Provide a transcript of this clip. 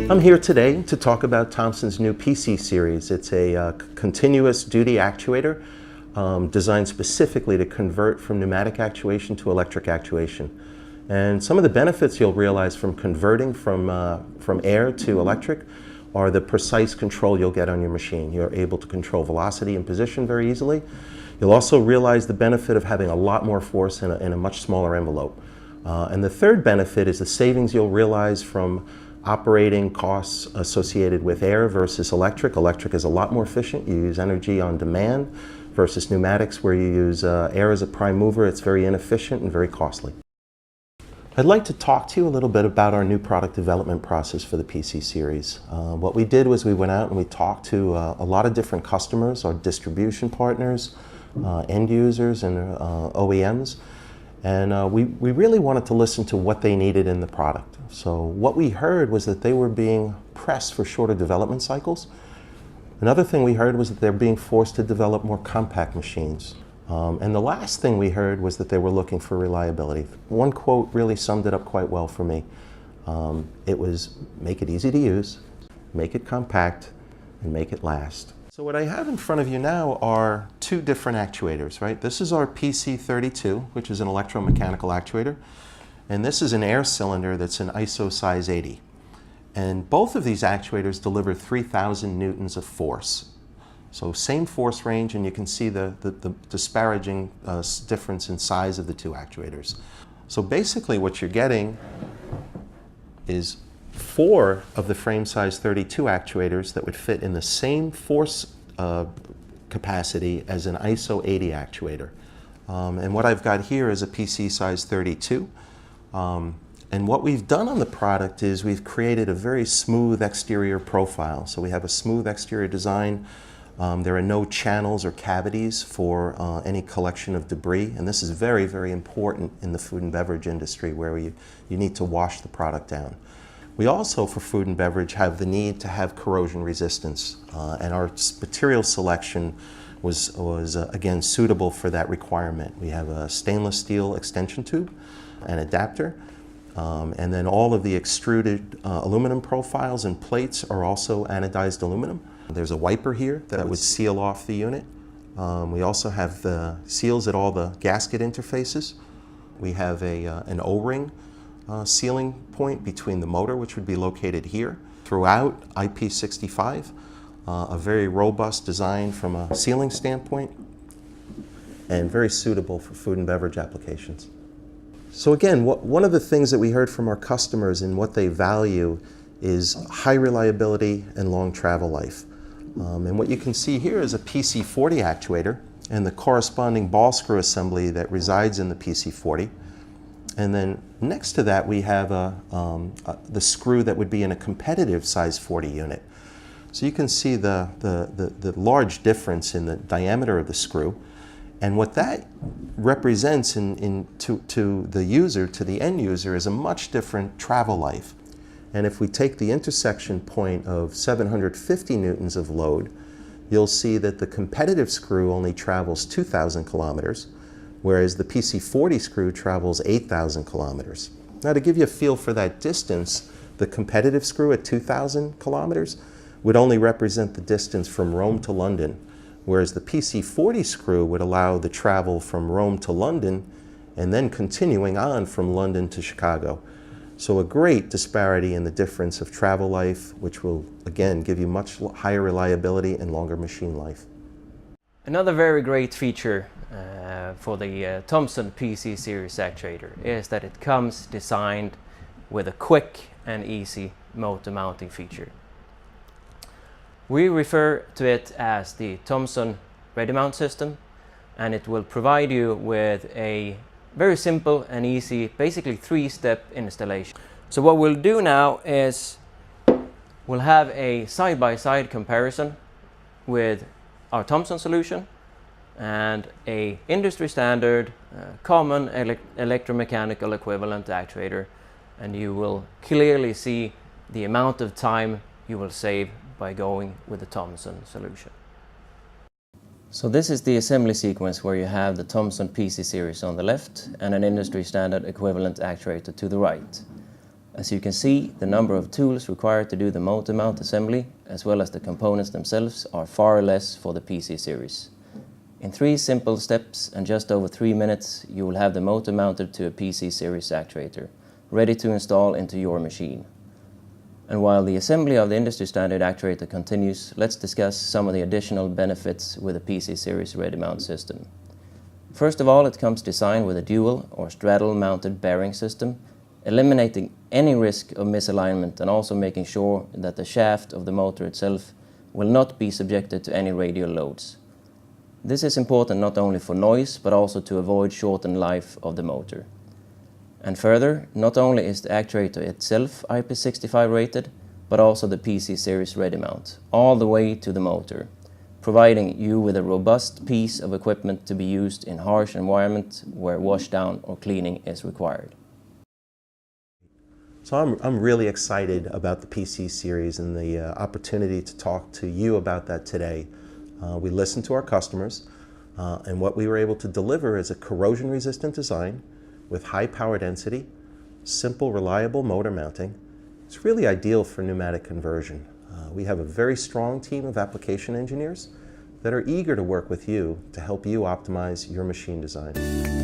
I'm here today to talk about Thomson's new PC series. It's a continuous duty actuator designed specifically to convert from pneumatic actuation to electric actuation. And some of the benefits you'll realize from converting from air to electric are the precise control you'll get on your machine. You're able to control velocity and position very easily. You'll also realize the benefit of having a lot more force in a much smaller envelope. And the third benefit is the savings you'll realize from operating costs associated with air versus electric. Electric is a lot more efficient. You use energy on demand versus pneumatics where you use air as a prime mover. It's very inefficient and very costly. I'd like to talk to you a little bit about our new product development process for the PC series. What we did was we went out and we talked to a lot of different customers, our distribution partners, end users and OEMs. And we really wanted to listen to what they needed in the product. So what we heard was that they were being pressed for shorter development cycles. Another thing we heard was that they're being forced to develop more compact machines. And the last thing we heard was that they were looking for reliability. One quote really summed it up quite well for me. It was, make it easy to use, make it compact, and make it last. So what I have in front of you now are two different actuators, right? This is our PC32, which is an electromechanical actuator. And this is an air cylinder that's an ISO size 80. And both of these actuators deliver 3,000 newtons of force. So same force range, and you can see the disparaging difference in size of the two actuators. So basically what you're getting is 4 of the frame size 32 actuators that would fit in the same force capacity as an ISO 80 actuator. And what I've got here is a PC size 32. And what we've done on the product is we've created a very smooth exterior profile. So we have a smooth exterior design. There are no channels or cavities for any collection of debris. And this is very, very important in the food and beverage industry where you need to wash the product down. We also, for food and beverage, have the need to have corrosion resistance. And our material selection was again, suitable for that requirement. We have a stainless steel extension tube, an adapter, and then all of the extruded aluminum profiles and plates are also anodized aluminum. There's a wiper here that would seal off the unit. We also have the seals at all the gasket interfaces. We have an O-ring sealing point between the motor, which would be located here. Throughout, IP65, a very robust design from a sealing standpoint and very suitable for food and beverage applications. So again, one of the things that we heard from our customers and what they value is high reliability and long travel life. And what you can see here is a PC40 actuator and the corresponding ball screw assembly that resides in the PC40. And then next to that we have the screw that would be in a competitive size 40 unit. So you can see the large difference in the diameter of the screw. And what that represents to the user, to the end user, is a much different travel life. And if we take the intersection point of 750 newtons of load, you'll see that the competitive screw only travels 2,000 kilometers, whereas the PC40 screw travels 8,000 kilometers. Now, to give you a feel for that distance, the competitive screw at 2,000 kilometers would only represent the distance from Rome to London, whereas the PC40 screw would allow the travel from Rome to London and then continuing on from London to Chicago. So a great disparity in the difference of travel life, which will, again, give you much higher reliability and longer machine life. Another very great feature for the Thomson PC series actuator is that it comes designed with a quick and easy motor mounting feature. We refer to it as the Thomson Ready Mount system, and it will provide you with a very simple and easy, basically 3-step installation. So what we'll do now is we'll have a side-by-side comparison with our Thomson solution and a industry standard common electromechanical equivalent actuator, and you will clearly see the amount of time you will save by going with the Thomson solution. So this is the assembly sequence where you have the Thomson PC series on the left and an industry standard equivalent actuator to the right. As you can see, the number of tools required to do the motor mount assembly, as well as the components themselves, are far less for the PC series. In 3 simple steps and just over 3 minutes, you will have the motor mounted to a PC series actuator, ready to install into your machine. And while the assembly of the industry standard actuator continues, let's discuss some of the additional benefits with a PC series ready mount system. First of all, it comes designed with a dual or straddle mounted bearing system, eliminating any risk of misalignment and also making sure that the shaft of the motor itself will not be subjected to any radial loads. This is important not only for noise, but also to avoid shortened life of the motor. And further, not only is the actuator itself IP65 rated, but also the PC series ready mount, all the way to the motor, providing you with a robust piece of equipment to be used in harsh environments where washdown or cleaning is required. So I'm really excited about the PC series and the opportunity to talk to you about that today. We listened to our customers, and what we were able to deliver is a corrosion-resistant design with high power density, simple, reliable motor mounting. It's really ideal for pneumatic conversion. We have a very strong team of application engineers that are eager to work with you to help you optimize your machine design.